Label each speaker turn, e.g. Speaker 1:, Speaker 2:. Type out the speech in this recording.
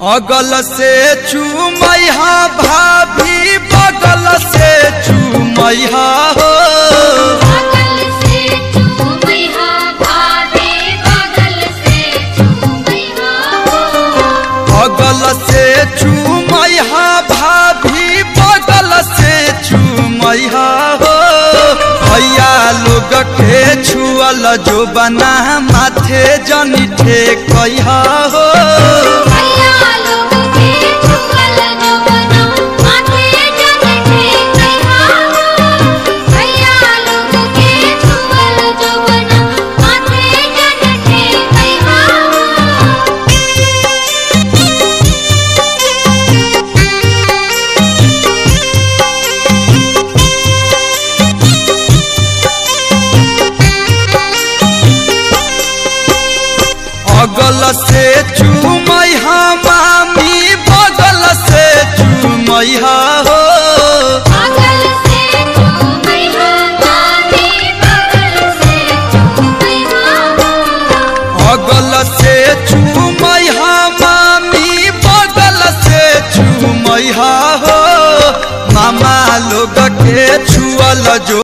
Speaker 1: अगल से चूमैहा भाभी बगल से चूमैहा हो।
Speaker 2: अगल से चूमैहा भाभी बगल से चूमैहा हो।
Speaker 1: अगल से चूमैहा भाभी बगल से चूमैहा हो। भैया लोग के छुअल जो बना माथे जनी ठेकैहा हो। अगल से चूमैहा मामी बगल से चूमैहा हो।
Speaker 2: अगल से चूमैहा मामी बगल से चूमैहा हो।
Speaker 1: अगल से चूमैहा मामी बगल से चूमैहा हो। मामा लोग के छुअल जो